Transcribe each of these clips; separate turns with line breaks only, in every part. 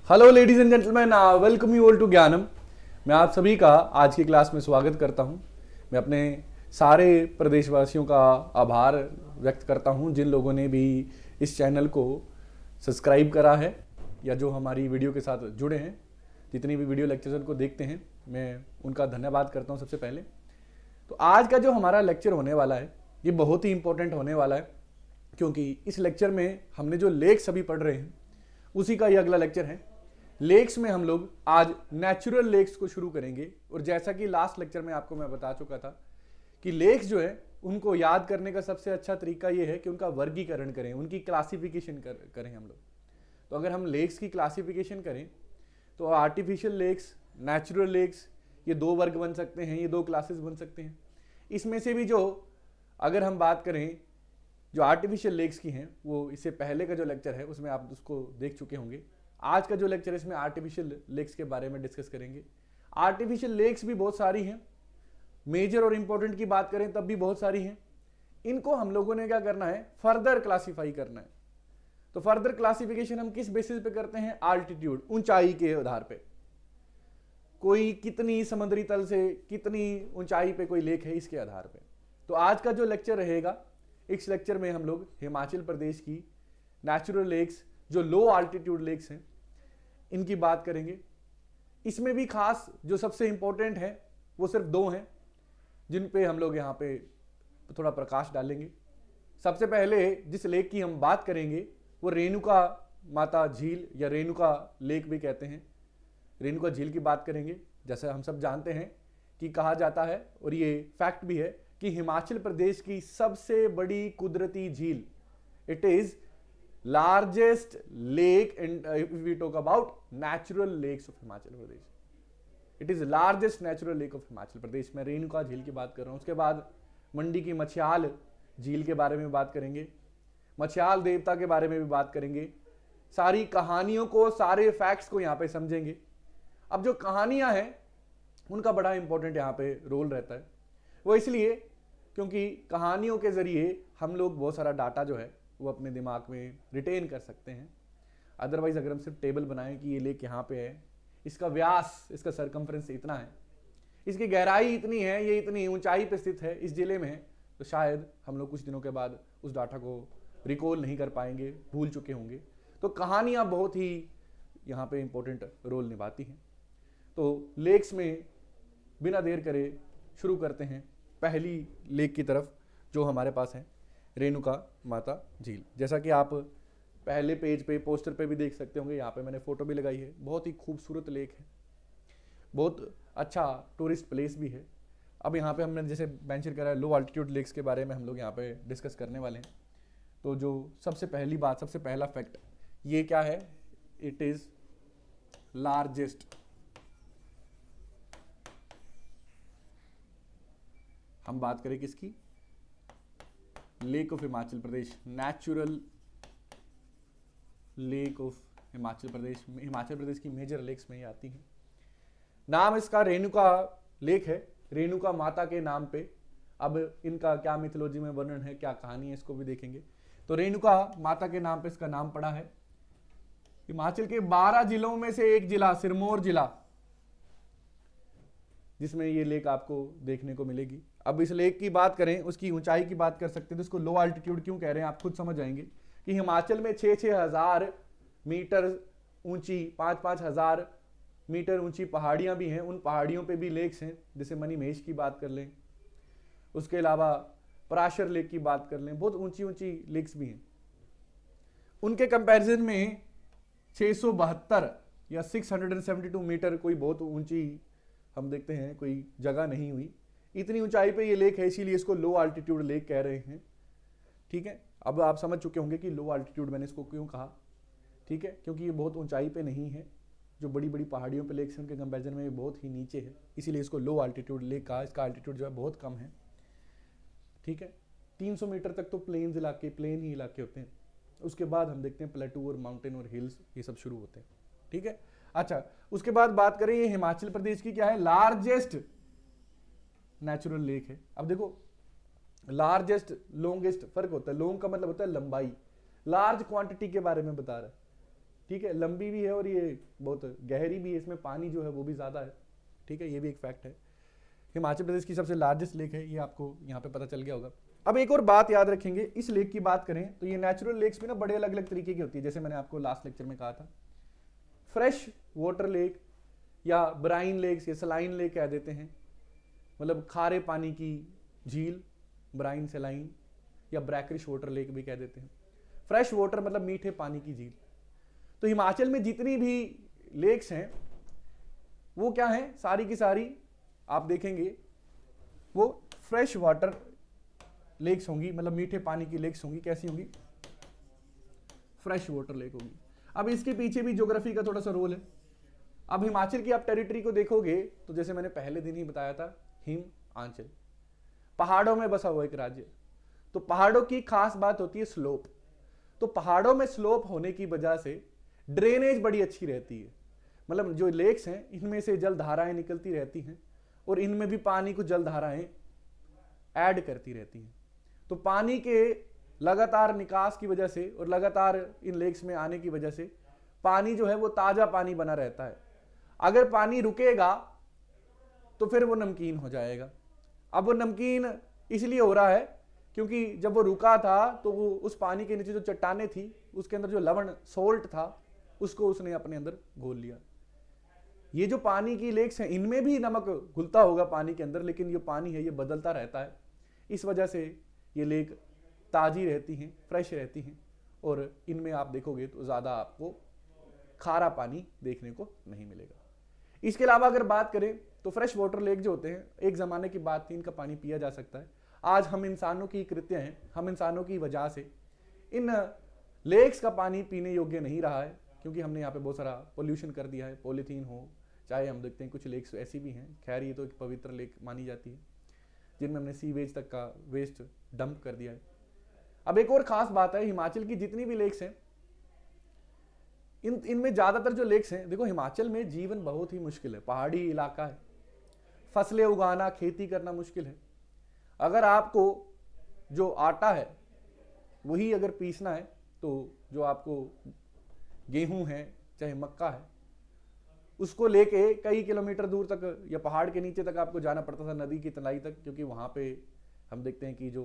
Hello ladies and gentleman, welcome you all to Gyanam. मैं आप सभी का आज की क्लास में स्वागत करता हूं। मैं अपने सारे प्रदेशवासियों का आभार व्यक्त करता हूं जिन लोगों ने भी इस चैनल को सब्सक्राइब करा है या जो हमारी वीडियो के साथ जुड़े हैं। जितनी भी वीडियो लेक्चर को देखते हैं मैं उनका धन्यवाद करता हूं सबसे पहले। तो आज का जो हमारा लेक्चर होने वाला है ये बहुत ही इंपॉर्टेंट होने वाला है, क्योंकि इस लेक्चर में हमने जो लेक्स अभी पढ़ रहे हैं उसी का ये अगला लेक्चर है। लेक्स में हम लोग आज नेचुरल लेक्स को शुरू करेंगे। और जैसा कि लास्ट लेक्चर में आपको मैं बता चुका था कि लेक्स जो है उनको याद करने का सबसे अच्छा तरीका ये है कि उनका वर्गीकरण करें, उनकी क्लासिफिकेशन करें हम लोग। तो अगर हम लेक्स की क्लासिफिकेशन करें तो आर्टिफिशियल लेक्स, नेचुरल लेक्स, ये दो वर्ग बन सकते हैं, ये दो क्लासेस बन सकते हैं। इसमें से भी जो अगर हम बात करें जो आर्टिफिशियल लेक्स की हैं वो इससे पहले का जो लेक्चर है उसमें आप उसको देख चुके होंगे। आज का जो लेक्चर है इसमें आर्टिफिशियल लेक्स के बारे में डिस्कस करेंगे। आर्टिफिशियल लेक्स भी बहुत सारी हैं, मेजर और इंपॉर्टेंट की बात करें तब भी बहुत सारी हैं। इनको हम लोगों ने क्या करना है, फर्दर क्लासीफाई करना है। तो फर्दर क्लासिफिकेशन हम किस बेसिस पे करते हैं, आल्टीट्यूड, ऊंचाई के आधार पे। कोई कितनी समुद्री तल से कितनी ऊंचाई पे कोई लेक है इसके आधार पे। तो आज का जो लेक्चर रहेगा इस लेक्चर में हम लोग हिमाचल प्रदेश की नेचुरल लेक्स जो लो आल्टीट्यूड लेक्स हैं इनकी बात करेंगे। इसमें भी खास जो सबसे इंपॉर्टेंट है वो सिर्फ दो हैं जिन पे हम लोग यहाँ पे थोड़ा प्रकाश डालेंगे। सबसे पहले जिस लेक की हम बात करेंगे वो रेणुका माता झील या रेणुका लेक भी कहते हैं। रेणुका झील की बात करेंगे। जैसे हम सब जानते हैं कि कहा जाता है और ये फैक्ट भी है कि हिमाचल प्रदेश की सबसे बड़ी कुदरती झील, it is largest lake if we talk about natural lakes of Himachal Pradesh, it is largest natural lake of Himachal Pradesh. मैं रेणुका झील की बात कर रहा हूं। उसके बाद मंडी की मछयाल झील के बारे में बात करेंगे, मछयाल देवता के बारे में भी बात करेंगे। सारी कहानियों को, सारे फैक्ट्स को यहाँ पे समझेंगे। अब जो कहानियां हैं उनका बड़ा इंपॉर्टेंट यहाँ पे रोल रहता है। वो इसलिए क्योंकि कहानियों के जरिए हम लोग बहुत सारा डाटा जो है वो अपने दिमाग में रिटेन कर सकते हैं। अदरवाइज अगर हम सिर्फ टेबल बनाएं कि ये लेक यहाँ पे है, इसका व्यास, इसका सरकमफ्रेंस इतना है, इसकी गहराई इतनी है, ये इतनी ऊंचाई पे स्थित है, इस जिले में है, तो शायद हम लोग कुछ दिनों के बाद उस डाटा को रिकॉल नहीं कर पाएंगे, भूल चुके होंगे। तो कहानियाँ बहुत ही यहाँ पे इंपॉर्टेंट रोल निभाती हैं। तो लेक्स में बिना देर करे शुरू करते हैं पहली लेक की तरफ जो हमारे पास है, रेणुका माता झील। जैसा कि आप पहले पेज पे पोस्टर पे भी देख सकते होंगे, यहाँ पे मैंने फोटो भी लगाई है। बहुत ही खूबसूरत लेक है, बहुत अच्छा टूरिस्ट प्लेस भी है। अब यहाँ पे हमने जैसे मेंशन करा है लो अल्टीट्यूड लेक्स के बारे में हम लोग यहाँ पे डिस्कस करने वाले हैं। तो जो सबसे पहली बात, सबसे पहला फैक्ट ये क्या है, इट इज लार्जेस्ट। हम बात करें किसकी, lake of Himachal Pradesh, natural lake of Himachal Pradesh. Himachal Pradesh की मेजर लेक्स में ही आती हैं। नाम इसका रेणुका लेक है, रेणुका माता के नाम पे। अब इनका क्या मिथोलॉजी में वर्णन है, क्या कहानी है, इसको भी देखेंगे। तो रेणुका माता के नाम पे इसका नाम पड़ा है। हिमाचल के 12 जिलों में से एक जिला सिरमौर जिला जिसमें ये लेक आपको देखने को मिलेगी। अब इस लेक की बात करें, उसकी ऊंचाई की बात कर सकते हैं। तो इसको लो अल्टीट्यूड क्यों कह रहे हैं आप खुद समझ जाएंगे कि हिमाचल में 6-6 हजार मीटर ऊंची, 5-5 हजार मीटर ऊंची पहाड़ियां भी हैं। उन पहाड़ियों पे भी लेक्स हैं, जैसे मणिमहेश की बात कर लें, उसके अलावा पराशर लेक की बात कर लें, बहुत ऊंची ऊंची लेक्स भी हैं। उनके कंपैरिजन में 672 या 672 मीटर कोई बहुत ऊंची हम देखते हैं कोई जगह नहीं हुई। इतनी ऊंचाई पे ये लेक है, इसीलिए इसको लो अल्टीट्यूड लेक कह रहे हैं। ठीक है, अब आप समझ चुके होंगे कि लो अल्टीट्यूड मैंने इसको क्यों कहा। ठीक है, क्योंकि ये बहुत ऊंचाई पे नहीं है। जो बड़ी बड़ी पहाड़ियों पे लेक्स हैं उनके कंपैरिजन में ये बहुत ही नीचे है, इसीलिए इसको लो अल्टीट्यूड लेक कहा। इसका अल्टीट्यूड जो है बहुत कम है। ठीक है, 300 मीटर तक तो प्लेन ही इलाके होते हैं। उसके बाद हम देखते हैं प्लेटू और माउंटेन और हिल्स, ये सब शुरू होते हैं। ठीक है, अच्छा, उसके बाद बात करें ये हिमाचल प्रदेश की क्या है, लार्जेस्ट नेचुरल लेक है। अब देखो लार्जेस्ट लॉन्गेस्ट फर्क होता है। लॉन्ग का मतलब होता है लंबाई, लार्ज क्वांटिटी के बारे में बता रहा है। ठीक है, लंबी भी है और ये बहुत गहरी भी है, इसमें पानी जो है वो भी ज़्यादा है। ठीक है, ये भी एक फैक्ट है। हिमाचल प्रदेश की सबसे लार्जेस्ट लेक है, ये आपको यहाँ पे पता चल गया होगा। अब एक और बात याद रखेंगे, इस लेक की बात करें तो ये नेचुरल लेक्स भी ना बड़े अलग अलग तरीके की होती है। जैसे मैंने आपको लास्ट लेक्चर में कहा था, फ्रेश वाटर लेक या ब्राइन लेक्स या सलाइन लेक कह देते हैं, मतलब खारे पानी की झील, ब्राइन सलाइन या ब्रैकिश वाटर लेक भी कह देते हैं। फ्रेश वाटर मतलब मीठे पानी की झील। तो हिमाचल में जितनी भी लेक्स हैं वो क्या हैं, सारी की सारी आप देखेंगे वो फ्रेश वाटर लेक्स होंगी, मतलब मीठे पानी की लेक्स होंगी। कैसी होंगी? फ्रेश वाटर लेक होगी। अब इसके पीछे भी ज्योग्राफी का थोड़ा सा रोल है। अब हिमाचल की आप टेरिटरी को देखोगे तो जैसे मैंने पहले दिन ही बताया था, हिमाचल पहाड़ों में बसा हुआ एक राज्य। तो पहाड़ों की खास बात होती है स्लोप। तो पहाड़ों में स्लोप होने की वजह से ड्रेनेज बड़ी अच्छी रहती है, मतलब जो लेक्स हैं इनमें से जल धाराएं निकलती रहती हैं और इनमें भी पानी को जल धाराएं ऐड करती रहती हैं। तो पानी के लगातार निकास की वजह से और लगातार इन लेक्स में आने की वजह से पानी जो है वो ताजा पानी बना रहता है। अगर पानी रुकेगा तो फिर वो नमकीन हो जाएगा। अब वो नमकीन इसलिए हो रहा है क्योंकि जब वो रुका था तो वो उस पानी के नीचे जो चट्टानें थी उसके अंदर जो लवण सोल्ट था उसको उसने अपने अंदर घोल लिया। ये जो पानी की लेक्स हैं इनमें भी नमक घुलता होगा पानी के अंदर, लेकिन ये पानी है ये बदलता रहता है। इस वजह से ये लेक ताजी रहती हैं, फ्रेश रहती हैं और इनमें आप देखोगे तो ज़्यादा आपको खारा पानी देखने को नहीं मिलेगा। इसके अलावा अगर बात करें तो फ्रेश वाटर लेक जो होते हैं, एक ज़माने की बात थी इनका पानी पिया जा सकता है। आज हम इंसानों की कृत्य हैं, हम इंसानों की वजह से इन लेक्स का पानी पीने योग्य नहीं रहा है, क्योंकि हमने यहाँ पे बहुत सारा पोल्यूशन कर दिया है। पॉलीथीन हो, चाहे हम देखते हैं कुछ लेक्स ऐसी भी हैं, खैर ये तो एक पवित्र लेक मानी जाती है, जिनमें हमने सीवेज तक का वेस्ट डंप कर दिया है। अब एक और खास बात है, हिमाचल की जितनी भी लेक्स हैं इनमें ज़्यादातर जो लेक्स हैं, देखो हिमाचल में जीवन बहुत ही मुश्किल है, पहाड़ी इलाका है, फसलें उगाना, खेती करना मुश्किल है। अगर आपको जो आटा है वही अगर पीसना है तो जो आपको गेहूं है चाहे मक्का है उसको लेके कई किलोमीटर दूर तक या पहाड़ के नीचे तक आपको जाना पड़ता था, नदी की तलाई तक, क्योंकि वहाँ पे हम देखते हैं कि जो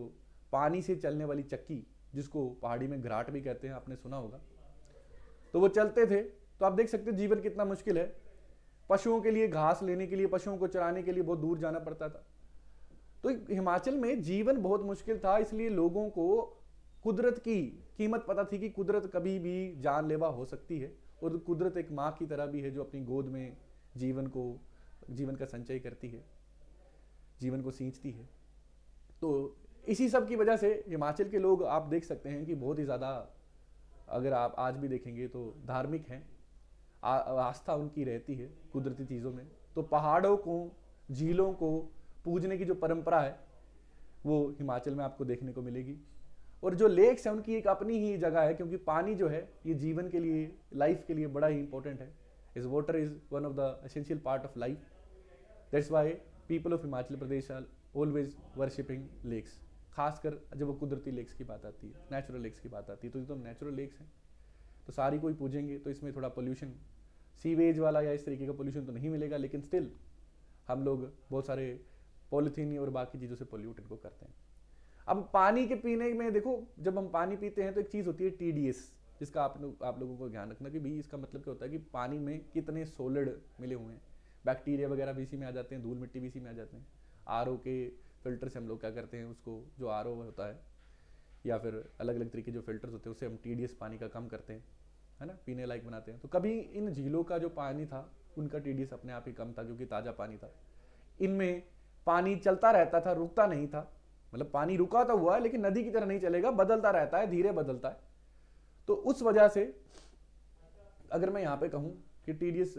पानी से चलने वाली चक्की, जिसको पहाड़ी में घराट भी कहते हैं, आपने सुना होगा, तो वो चलते थे। तो आप देख सकते हैं जीवन कितना मुश्किल है। पशुओं के लिए घास लेने के लिए, पशुओं को चराने के लिए बहुत दूर जाना पड़ता था। तो हिमाचल में जीवन बहुत मुश्किल था, इसलिए लोगों को कुदरत की कीमत पता थी कि कुदरत कभी भी जानलेवा हो सकती है और कुदरत एक माँ की तरह भी है जो अपनी गोद में जीवन का संचय करती है, जीवन को सींचती है। तो इसी सब की वजह से हिमाचल के लोग आप देख सकते हैं कि बहुत ही ज़्यादा, अगर आप आज भी देखेंगे तो धार्मिक हैं, आस्था उनकी रहती है कुदरती चीज़ों में। तो पहाड़ों को, झीलों को पूजने की जो परंपरा है वो हिमाचल में आपको देखने को मिलेगी। और जो लेक्स हैं उनकी एक अपनी ही जगह है, क्योंकि पानी जो है ये जीवन के लिए, लाइफ के लिए बड़ा ही इंपॉर्टेंट है। इस water is one of the essential part of life. That's why people of Himachal Pradesh are always worshipping lakes, खासकर जब वो कुदरती लेक्स की बात आती है, नेचुरल लेक्स की बात आती है। तो ये तो नेचुरल लेक्स हैं तो सारी कोई पूजेंगे तो इसमें थोड़ा पोल्यूशन, सीवेज वाला या इस तरीके का पोल्यूशन तो नहीं मिलेगा, लेकिन स्टिल हम लोग बहुत सारे पॉलीथीन और बाकी चीज़ों से पोल्यूट इनको करते हैं। अब पानी के पीने में देखो, जब हम पानी पीते हैं तो एक चीज़ होती है TDS, जिसका आप लोगों को ध्यान रखना कि भाई इसका मतलब क्या होता है कि पानी में कितने सॉलिड मिले हुए हैं। बैक्टीरिया वगैरह भी इसी में आ जाते हैं, धूल मिट्टी भी इसी में आ जाते हैं। RO के फिल्टर से हम लोग क्या करते हैं, उसको जो RO होता है या फिर अलग अलग तरीके जो फिल्टर्स होते हैं उससे हम TDS पानी का कम करते हैं, है ना, पीने लायक बनाते हैं। तो कभी इन झीलों का जो पानी था उनका TDS अपने आप ही कम था, क्योंकि ताज़ा पानी था। इनमें पानी चलता रहता था, रुकता नहीं था, मतलब पानी रुका तो हुआ है लेकिन नदी की तरह नहीं चलेगा, बदलता रहता है, धीरे बदलता है। तो उस वजह से अगर मैं यहाँ पे कहूँ कि TDS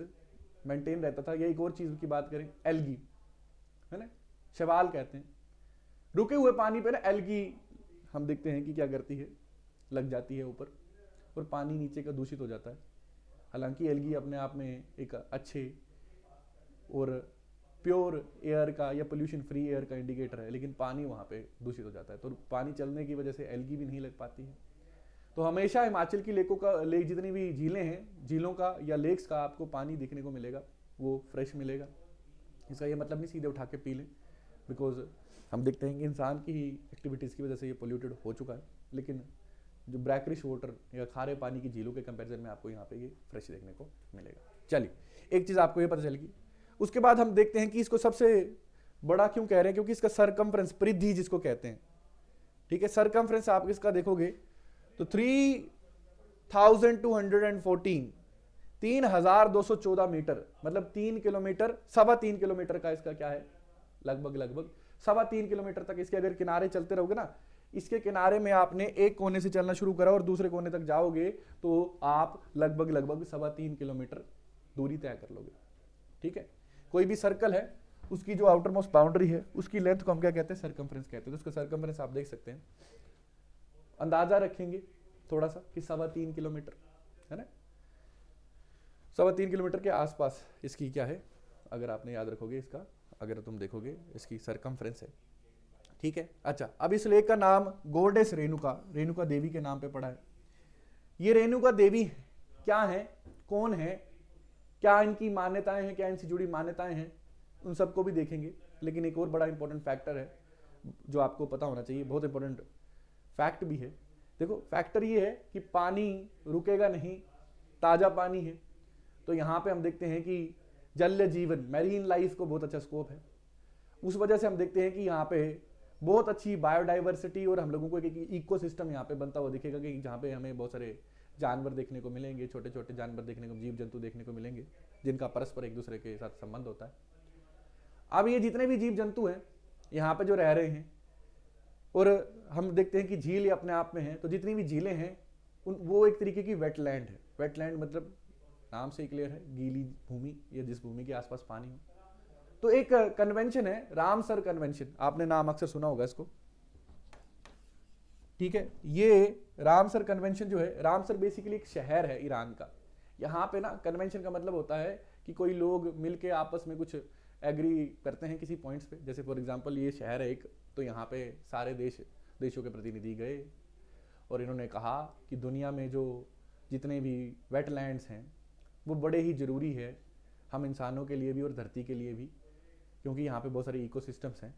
मेंटेन रहता था। या एक और चीज़ की बात करें, एल्गी, है ना, शैवाल कहते हैं, रुके हुए पानी पे ना एल्गी हम देखते हैं कि क्या करती है, लग जाती है ऊपर और पानी नीचे का दूषित हो जाता है। हालांकि एल्गी अपने आप में एक अच्छे और प्योर एयर का या पोल्यूशन फ्री एयर का इंडिकेटर है, लेकिन पानी वहाँ पे दूषित हो जाता है। तो पानी चलने की वजह से एल्गी भी नहीं लग पाती है। तो हमेशा हिमाचल की लेकों का लेक जितनी भी झीलें हैं, झीलों का या लेक्स का आपको पानी देखने को मिलेगा, वो फ्रेश मिलेगा। इसका ये मतलब नहीं सीधे उठा के पी लें, बिकॉज हम देखते हैं कि इंसान की ही एक्टिविटीज़ की वजह से ये पोल्यूटेड हो चुका है, लेकिन जो ब्रैकरिश वाटर या खारे पानी की झीलों के कंपैरिजन में आपको यहाँ पे ये फ्रेश देखने को मिलेगा। चलिए, एक चीज़ आपको ये पता चलेगी। उसके बाद हम देखते हैं कि इसको सबसे बड़ा क्यों कह रहे हैं, क्योंकि इसका सरकमफ्रेंस, परिधि जिसको कहते हैं, ठीक है, सरकमफ्रेंस आप इसका देखोगे तो 3214, 3214 मीटर, मतलब 3 किलोमीटर, 3.25 किलोमीटर का इसका क्या है, लगभग 3.25 किलोमीटर तक इसके अगर किनारे चलते रहोगे ना, इसके किनारे में आपने एक कोने से चलना शुरू करा और दूसरे कोने तक जाओगे तो आप लगभग 3.25 किलोमीटर दूरी तय कर लोगे। ठीक है, कोई भी सर्कल है उसकी जो आउटर मोस्ट बाउंड्री है उसकी लेंथ को हम क्या कहते हैं, सरकमफ्रेंस कहते हैं। तो उसका सरकमफ्रेंस आप देख सकते हैं, अंदाजा रखेंगे थोड़ा सा कि 3.25 किलोमीटर है ना, 3.25 किलोमीटर के आसपास इसकी क्या है, अगर आपने याद रखोगे इसका, अगर तुम देखोगे इसकी सरकमफ्रेंस है। ठीक है, अच्छा, अब इस लेक का नाम गॉडेस रेणुका, रेणुका देवी के नाम पे पड़ा है। ये रेणुका देवी क्या है, कौन है, क्या इनकी मान्यताएं हैं, क्या इनसे जुड़ी मान्यताएं हैं, उन सबको भी देखेंगे। लेकिन एक और बड़ा इंपॉर्टेंट फैक्टर है जो आपको पता होना चाहिए, बहुत इंपॉर्टेंट फैक्ट भी है। देखो, फैक्टर ये है कि पानी रुकेगा नहीं, ताजा पानी है। तो यहाँ पे हम देखते हैं कि जल जीवन, मैरीन लाइफ को बहुत अच्छा स्कोप है। उस वजह से हम देखते हैं कि यहाँ पे बहुत अच्छी बायोडाइवर्सिटी और हम लोगों को एक इकोसिस्टम यहाँ पे बनता हुआ दिखेगा, कि जहाँ पे हमें बहुत सारे जानवर देखने को मिलेंगे, छोटे छोटे जानवर देखने को, जीव जंतु देखने को मिलेंगे, जिनका परस्पर एक दूसरे के साथ संबंध होता है। अब ये जितने भी जीव जंतु हैं यहाँ पे जो रह रहे हैं, और हम देखते हैं कि झील अपने आप में है, तो जितनी भी झीलें हैं वो एक तरीके की वेटलैंड है। वेटलैंड मतलब नाम से ही क्लियर है, गीली भूमि या जिस भूमि के आसपास पानी हो। तो एक कन्वेंशन है रामसर कन्वेंशन, आपने नाम अक्सर सुना होगा इसको। ठीक है, ये रामसर कन्वेंशन जो है, रामसर बेसिकली एक शहर है ईरान का। यहाँ पे ना कन्वेंशन का मतलब होता है कि कोई लोग मिलके आपस में कुछ एग्री करते हैं किसी पॉइंट्स पे। जैसे फॉर एग्जांपल ये शहर है एक, तो यहाँ पे सारे देशों के प्रतिनिधि गए और इन्होंने कहा कि दुनिया में जो जितने भी वेटलैंड्स हैं वो बड़े ही ज़रूरी है, हम इंसानों के लिए भी और धरती के लिए भी, क्योंकि यहाँ पे बहुत सारे इकोसिस्टम्स हैं।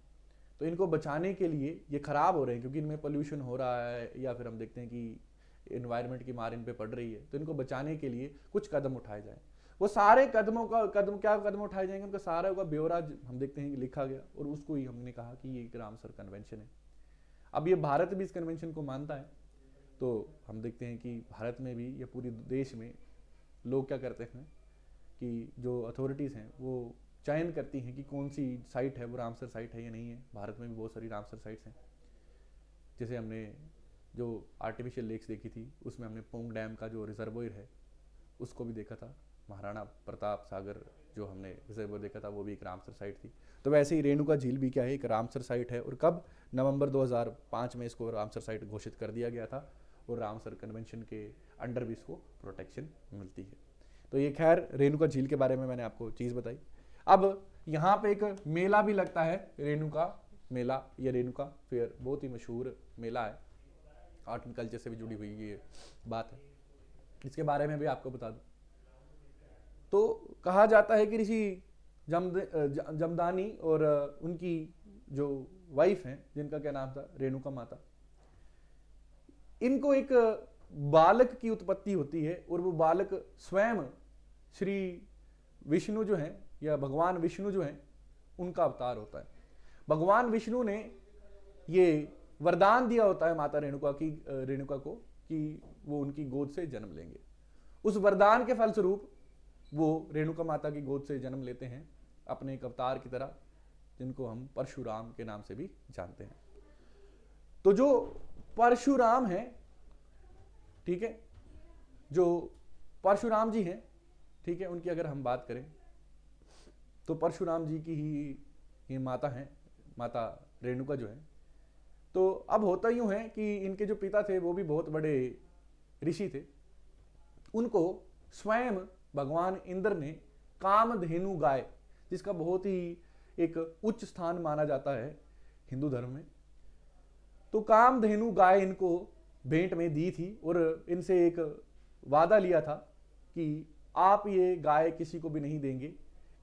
तो इनको बचाने के लिए, ये ख़राब हो रहे हैं क्योंकि इनमें पोल्यूशन हो रहा है, या फिर हम देखते हैं कि इन्वायरमेंट की मार इन पे पड़ रही है, तो इनको बचाने के लिए कुछ कदम उठाए जाएं। वो सारे क्या कदम उठाए जाएंगे, उनका सारा का ब्यौरा हम देखते हैं कि लिखा गया, और उसको ही हमने कहा कि ये एक रामसर कन्वेंशन है। अब ये भारत भी इस कन्वेंशन को मानता है, तो हम देखते हैं कि भारत में भी या पूरे देश में लोग क्या करते हैं कि जो अथॉरिटीज़ हैं वो चयन करती हैं कि कौन सी साइट है वो रामसर साइट है या नहीं है। भारत में भी बहुत सारी रामसर साइट्स हैं। जैसे हमने जो आर्टिफिशियल लेक्स देखी थी, उसमें हमने पोंग डैम का जो रिजर्वोयर है उसको भी देखा था। महाराणा प्रताप सागर जो हमने रिजर्वोयर देखा था वो भी एक रामसर साइट थी। तो वैसे ही रेणुका झील भी क्या है, एक रामसर साइट है। और कब, नवंबर 2005 में इसको रामसर साइट घोषित कर दिया गया था, और रामसर कन्वेंशन के अंडर भी इसको प्रोटेक्शन मिलती है। तो ये खैर रेणुका झील के बारे में मैंने आपको चीज़ बताई। अब यहाँ पे एक मेला भी लगता है, रेणुका मेला या रेणुका फेयर, बहुत ही मशहूर मेला है, आर्ट एंड कल्चर से भी जुड़ी हुई ये बात है। इसके बारे में भी आपको बता दूं तो कहा जाता है कि ऋषि जमदानी और उनकी जो वाइफ हैं, जिनका क्या नाम था, रेणुका माता, इनको एक बालक की उत्पत्ति होती है, और वो बालक स्वयं श्री विष्णु जो हैं या भगवान विष्णु जो हैं उनका अवतार होता है। भगवान विष्णु ने ये वरदान दिया होता है माता रेणुका को कि वो उनकी गोद से जन्म लेंगे। उस वरदान के फलस्वरूप वो रेणुका माता की गोद से जन्म लेते हैं अपने एक अवतार की तरह, जिनको हम परशुराम के नाम से भी जानते हैं। तो जो परशुराम है, ठीक है, जो परशुराम जी हैं, ठीक है, उनकी अगर हम बात करें तो परशुराम जी की ही ये माता हैं, माता रेणुका जो है। तो अब होता यूं है कि इनके जो पिता थे वो भी बहुत बड़े ऋषि थे। उनको स्वयं भगवान इंद्र ने कामधेनु गाय, जिसका बहुत ही एक उच्च स्थान माना जाता है हिंदू धर्म में, तो कामधेनु गाय इनको भेंट में दी थी और इनसे एक वादा लिया था कि आप ये गाय किसी को भी नहीं देंगे,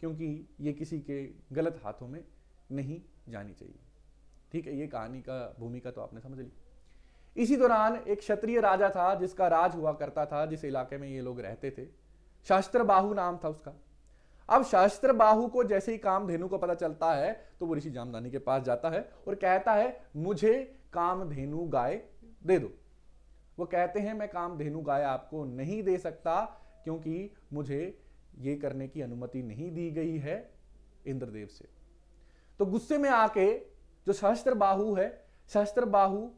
क्योंकि ये किसी के गलत हाथों में नहीं जानी चाहिए। ठीक है, ये कहानी का भूमिका तो आपने समझ ली। इसी दौरान एक क्षत्रिय राजा था जिसका राज हुआ करता था, जिस इलाके में ये लोग रहते थे। सहस्त्रबाहु नाम था उसका। अब सहस्त्रबाहु को जैसे ही कामधेनु को पता चलता है तो वो ऋषि जामदग्नि के पास जाता है और कहता है मुझे कामधेनु गाय दे दो। वो कहते हैं मैं कामधेनु गाय आपको नहीं दे सकता, क्योंकि मुझे ये करने की अनुमति नहीं दी गई है इंद्रदेव से। तो गुस्से में आके जो सहस्त्रबाहु है, सहस्त्रबाहु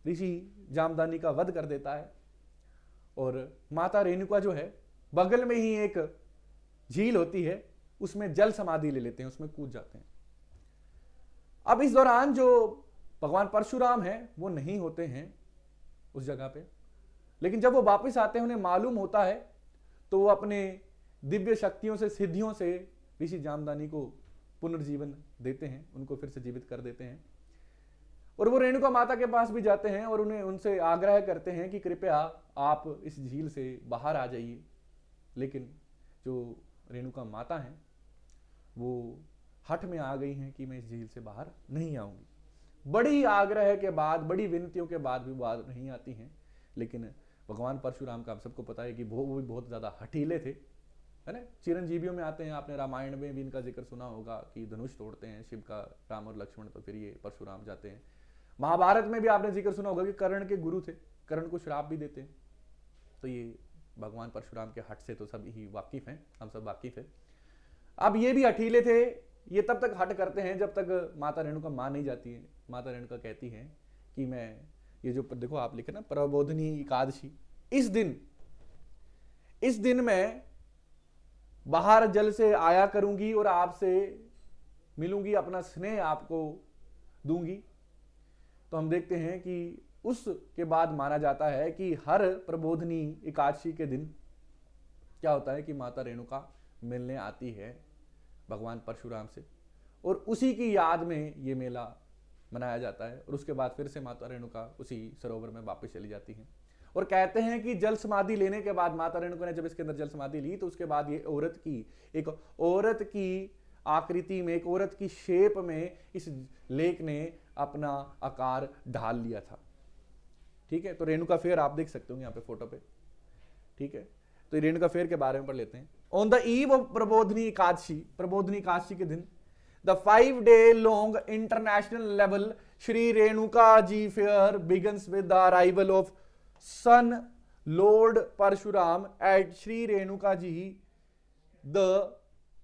ऋषि जामदग्नि का वध कर देता है और माता रेणुका जो है बगल में ही एक झील होती है, उसमें जल समाधि ले लेते हैं, उसमें कूद जाते हैं। अब इस दौरान जो भगवान परशुराम है वो नहीं होते हैं उस जगह पे, लेकिन जब वो वापस आते हैं उन्हें मालूम होता है तो वो अपने दिव्य शक्तियों से, सिद्धियों से ऋषि जामदग्नि को पुनर्जीवन देते हैं, उनको फिर से जीवित कर देते हैं। और वो रेणुका माता के पास भी जाते हैं और उन्हें उनसे आग्रह करते हैं कि कृपया आप इस झील से बाहर आ जाइए। लेकिन जो रेणुका माता हैं वो हठ में आ गई हैं कि मैं इस झील से बाहर नहीं आऊंगी। बड़ी आग्रह के बाद, बड़ी विनतियों के बाद भी बाहर नहीं आती हैं। लेकिन भगवान परशुराम का हम सबको पता है कि वो भी बहुत ज़्यादा हठीले थे, है ना। चिरंजीवियों में आते हैं, आपने रामायण में भी इनका जिक्र सुना होगा कि धनुष तोड़ते हैं शिव का राम और लक्ष्मण, तो फिर ये परशुराम जाते हैं। महाभारत में भी आपने जिक्र सुना होगा कि कर्ण के गुरु थे, कर्ण को श्राप भी देते हैं। तो ये भगवान परशुराम के हट से तो सब ही वाकिफ हैं, हम सब वाकिफ हैं। अब ये भी हठीले थे, ये तब तक हट करते हैं जब तक माता रेणुका मान नहीं जाती है। माता रेणुका कहती हैं कि मैं ये जो देखो आप लिखे ना प्रबोधिनी एकादशी, इस दिन मैं बाहर जल से आया करूंगी और आपसे मिलूंगी, अपना स्नेह आपको दूंगी। तो हम देखते हैं कि उसके बाद माना जाता है कि हर प्रबोधिनी एकादशी के दिन क्या होता है कि माता रेणुका मिलने आती है भगवान परशुराम से, और उसी की याद में ये मेला मनाया जाता है। और उसके बाद फिर से माता रेणुका उसी सरोवर में वापस चली जाती हैं। और कहते हैं कि जल समाधि लेने के बाद माता रेणुका ने जब इसके अंदर जल समाधि ली तो उसके बाद ये एक औरत की आकृति में, एक औरत की शेप में इस लेक ने अपना आकार ढाल लिया था। ठीक है, तो रेणुका फेयर आप देख सकते हो यहाँ पे फोटो पे। ठीक है, तो रेणुका फेयर के बारे में पढ़ लेते हैं। On the eve of Prabodhini Ekadashi के दिन the 5-day long international level Shri Renuka Ji fair begins with the arrival of son Lord Parshuram at Shri Renuka Ji, the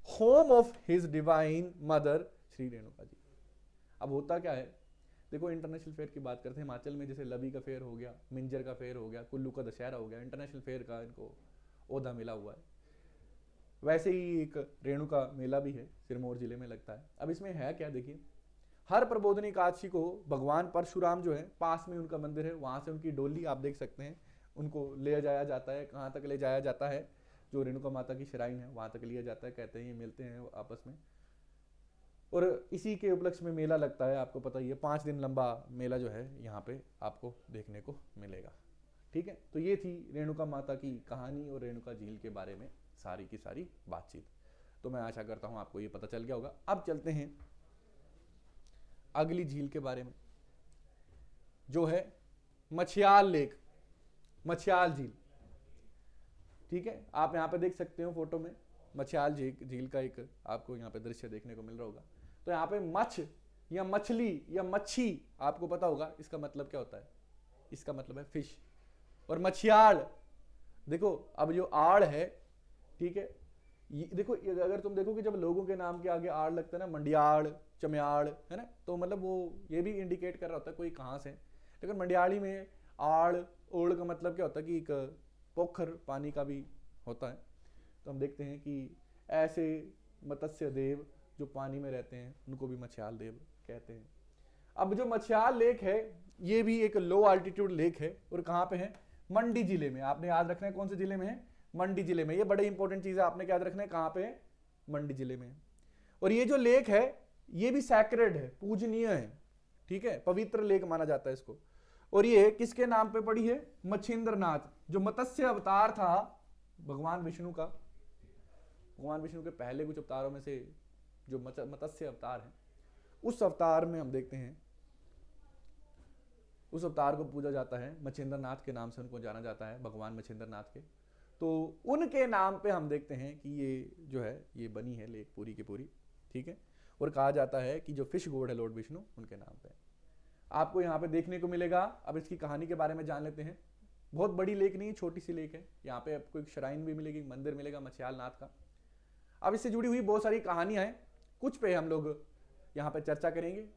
home of his divine mother Shri Renuka Ji। अब होता क्या है, देखो international fair की बात करते हैं। हिमाचल में जैसे लवी का फेयर हो गया, मिंजर का फेयर हो गया, कुल्लू का दशहरा हो गया, इंटरनेशनल फेयर का इनको ओहदा मिला हुआ है। वैसे ही एक रेणुका मेला भी है, सिरमौर जिले में लगता है। अब इसमें है क्या, देखिए हर प्रबोधिनी एकादशी को भगवान परशुराम जो है, पास में उनका मंदिर है, वहां से उनकी डोली आप देख सकते हैं, उनको ले जाया जाता है। कहाँ तक ले जाया जाता है, जो रेणुका माता की श्राइन है वहां तक लिया जाता है। कहते हैं ये मिलते हैं आपस में, और इसी के उपलक्ष्य में मेला लगता है। आपको पता ही है 5 दिन लंबा मेला जो है यहाँ पे आपको देखने को मिलेगा। ठीक है, तो ये थी रेणुका माता की कहानी और रेणुका झील के बारे में सारी की सारी बातचीत। तो मैं आशा करता हूं आपको ये पता चल गया होगा। अब चलते हैं अगली झील के बारे में, जो है मछियाल लेक, मछियाल झील। ठीक है, आप यहां पे देख सकते हो फोटो में मछियाल झील का एक आपको यहां पे दृश्य देखने को मिल रहा होगा। तो यहां पे मछ या मछली या मच्छी, आपको पता होगा इसका मतलब क्या होता है, इसका मतलब है फिश। और मछियाल, देखो अब जो आड़ है, ठीक है, ये देखो अगर तुम देखो कि जब लोगों के नाम के आगे आड़ लगता है ना, मंडियाड़, चमयाड़, है ना, तो मतलब वो ये भी इंडिकेट कर रहा होता है कोई कहाँ से। लेकिन मंडियाड़ी में आड़ ओड़ का मतलब क्या होता है कि एक पोखर पानी का भी होता है। तो हम देखते हैं कि ऐसे मत्स्य देव जो पानी में रहते हैं उनको भी मछियाल देव कहते हैं। अब जो मछियाल लेक है ये भी एक लो अल्टीट्यूड लेक है, और कहाँ पे है, मंडी जिले में। आपने याद रखना है कौन से जिले में है, मंडी जिले में। ये बड़े इंपॉर्टेंट चीज है, आपने याद रखना है कहां पे है, मंडी जिले में। और ये जो लेक है ये भी सैक्रेड है, पूजनीय है। ठीक है, पवित्र लेक माना जाता है इसको। और ये किसके नाम पे पड़ी है? मच्छिंद्रनाथ, जो मत्स्य अवतार था भगवान विष्णु का। भगवान विष्णु के पहले कुछ अवतारों में से जो मत्स्य अवतार है, उस अवतार में हम देखते हैं, उस अवतार को पूजा जाता है, मच्छिंद्रनाथ के नाम से उनको जाना जाता है, भगवान मच्छिंद्रनाथ के। तो उनके नाम पे हम देखते हैं कि ये जो है ये बनी है लेक पूरी की पूरी, ठीक है। और कहा जाता है कि जो फिश गॉड है लॉर्ड विष्णु, उनके नाम पे आपको यहाँ पे देखने को मिलेगा। अब इसकी कहानी के बारे में जान लेते हैं। बहुत बड़ी लेक नहीं है, छोटी सी लेक है। यहाँ पे आपको एक श्राइन भी मिलेगी, मंदिर मिलेगा मछयाल नाथ का। अब इससे जुड़ी हुई बहुत सारी कहानियां हैं, कुछ पे हम लोग यहाँ पे चर्चा करेंगे।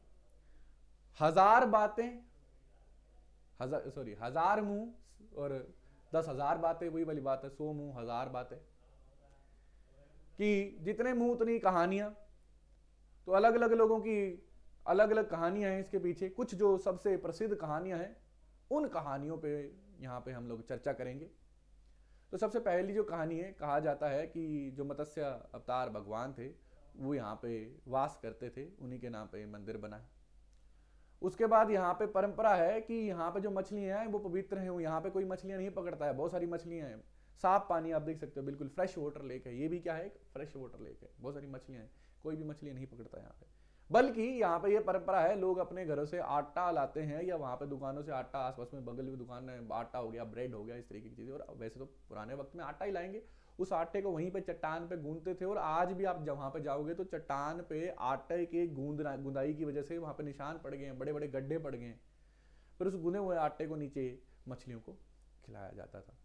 हजार बातें, हजार मुंह और 10,000 बातें, वही वाली बात है, 100 मुंह 1000 बातें, कि जितने मुंह उतनी कहानियां। तो अलग अलग लोगों की अलग अलग कहानियां हैं इसके पीछे। कुछ जो सबसे प्रसिद्ध कहानियां हैं, उन कहानियों पे यहाँ पे हम लोग चर्चा करेंगे। तो सबसे पहली जो कहानी है, कहा जाता है कि जो मत्स्य अवतार भगवान थे वो यहाँ पे वास करते थे, उन्हीं के नाम पे मंदिर बना है। उसके बाद यहाँ पे परंपरा है कि यहाँ पे जो मछलियां हैं वो पवित्र हैं, वो यहाँ पे कोई मछलियां नहीं पकड़ता है। बहुत सारी मछलियां हैं, साफ पानी आप देख सकते हो, बिल्कुल फ्रेश वाटर लेक है। ये भी क्या है? एक फ्रेश वाटर लेक है। बहुत सारी मछलियां हैं, कोई भी मछलियां नहीं पकड़ता है यहाँ पे। बल्कि यहाँ पे ये परंपरा है, लोग अपने घरों से आटा लाते हैं या वहाँ पे दुकानों से आटा, आसपास में बगल में दुकान है, आटा हो गया, ब्रेड हो गया, इस तरीके की चीजें। और वैसे तो पुराने वक्त में आटा ही लाएंगे, उस आटे को वहीं पे चट्टान पे गूंदते थे। और आज भी आप जब वहां पे जाओगे तो चट्टान पे आटे के गुंदाई की वजह से वहां पे निशान पड़ गए हैं, बड़े बड़े गड्ढे पड़ गए हैं। फिर उस गुने हुए आटे को नीचे मछलियों को खिलाया जाता था,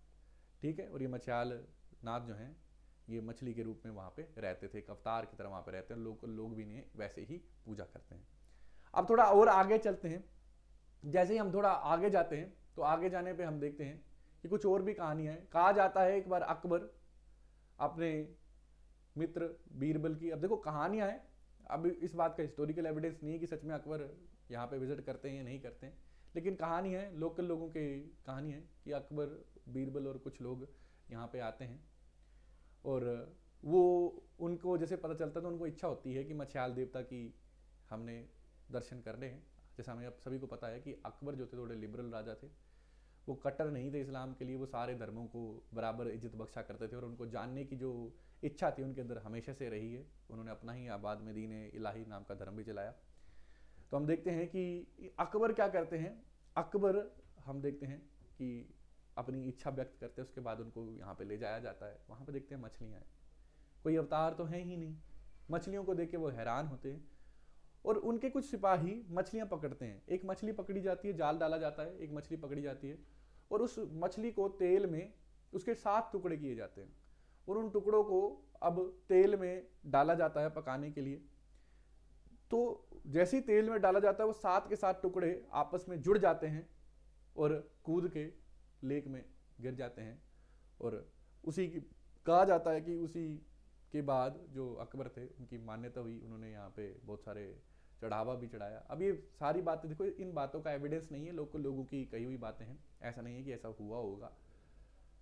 ठीक है। और ये मछयाल नाथ जो हैं, ये मछली के रूप में वहां पे रहते थे, एक अवतार की तरह वहां पे रहते हैं। लोग भी इन्हें वैसे ही पूजा करते हैं। अब थोड़ा और आगे चलते हैं। जैसे ही हम थोड़ा आगे जाते हैं तो आगे जाने पे हम देखते हैं कि कुछ और भी कहानियां हैं। कहा जाता है एक बार अकबर अपने मित्र बीरबल की, अब देखो कहानियां हैं, अब इस बात का हिस्टोरिकल एविडेंस नहीं है कि सच में अकबर यहाँ पे विजिट करते हैं या नहीं करते हैं, लेकिन कहानी है, लोकल लोगों की कहानी है कि अकबर, बीरबल और कुछ लोग यहाँ पे आते हैं। और वो उनको जैसे पता चलता है तो उनको इच्छा होती है कि मछयाल देवता की हमने दर्शन करने हैं। जैसा हमें अब सभी को पता है कि अकबर जो थे थोड़े लिबरल राजा थे, वो कट्टर नहीं थे इस्लाम के लिए, वो सारे धर्मों को बराबर इज्जत बख्शा करते थे। और उनको जानने की जो इच्छा थी उनके अंदर हमेशा से रही है। उन्होंने अपना ही आबाद में दीन इलाही नाम का धर्म भी चलाया। तो हम देखते हैं कि अकबर क्या करते हैं। अकबर हम देखते हैं कि अपनी इच्छा व्यक्त करते हैं, उसके बाद उनको यहाँ पे ले जाया जाता है। वहाँ पे देखते हैं मछलियाँ हैं, कोई अवतार तो है ही नहीं। मछलियों को देख के वो हैरान होते हैं और उनके कुछ सिपाही मछलियाँ पकड़ते हैं। एक मछली पकड़ी जाती है, जाल डाला जाता है, एक मछली पकड़ी जाती है और उस मछली को तेल में उसके 7 टुकड़े किए जाते हैं और उन टुकड़ों को अब तेल में डाला जाता है पकाने के लिए। तो जैसे ही तेल में डाला जाता है वो 7 के 7 टुकड़े आपस में जुड़ जाते हैं और कूद के लेक में गिर जाते हैं। और उसी की कहा जाता है कि उसी के बाद जो अकबर थे उनकी मान्यता हुई, उन्होंने यहाँ पे बहुत सारे चढ़ावा भी चढ़ाया। अब ये सारी बातें देखो, इन बातों का एविडेंस नहीं है, लोगों की कही हुई बातें हैं, ऐसा नहीं है कि ऐसा हुआ होगा,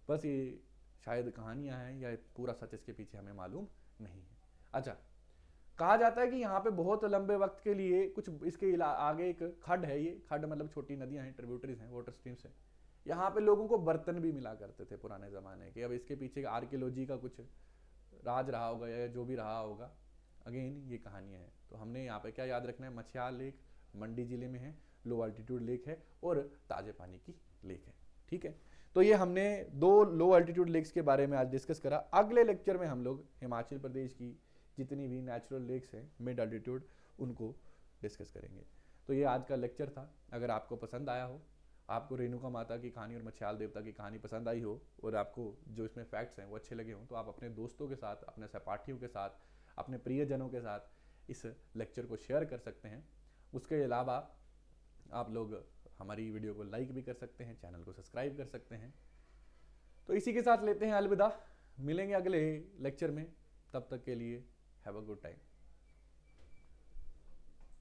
बस ये शायद कहानियां हैं या पूरा सच इसके पीछे हमें मालूम नहीं है। अच्छा, कहा जाता है कि यहाँ पे बहुत लंबे वक्त के लिए कुछ इसके आगे एक खड्ड है, ये खड्ड मतलब छोटी नदियां हैं, ट्रिब्यूटरीज हैं, वाटर स्ट्रीम्स हैं। यहाँ पे लोगों को बर्तन भी मिला करते थे पुराने ज़माने के। अब इसके पीछे आर्कियोलॉजी का कुछ राज रहा होगा या जो भी रहा होगा, अगेन ये कहानियाँ हैं। तो हमने यहाँ पे क्या याद रखना है, मछयाल लेक मंडी जिले में है, लो अल्टीट्यूड लेक है और ताजे पानी की लेक है, ठीक है। तो ये हमने 2 लो अल्टीट्यूड लेक्स के बारे में आज डिस्कस करा। अगले लेक्चर में हम लोग हिमाचल प्रदेश की जितनी भी नेचुरल लेक्स हैं मिड अल्टीट्यूड, उनको डिस्कस करेंगे। तो ये आज का लेक्चर था। अगर आपको पसंद आया हो, आपको रेणुका माता की कहानी और मछयाल देवता की कहानी पसंद आई हो और आपको जो इसमें फैक्ट्स हैं वो अच्छे लगे हों, तो आप अपने दोस्तों के साथ, अपने सहपाठियों के साथ, अपने प्रियजनों के साथ इस लेक्चर को शेयर कर सकते हैं। उसके अलावा आप लोग हमारी वीडियो को लाइक भी कर सकते हैं, चैनल को सब्सक्राइब कर सकते हैं। तो इसी के साथ लेते हैं अलविदा, मिलेंगे अगले लेक्चर में, तब तक के लिए हैव अ गुड टाइम।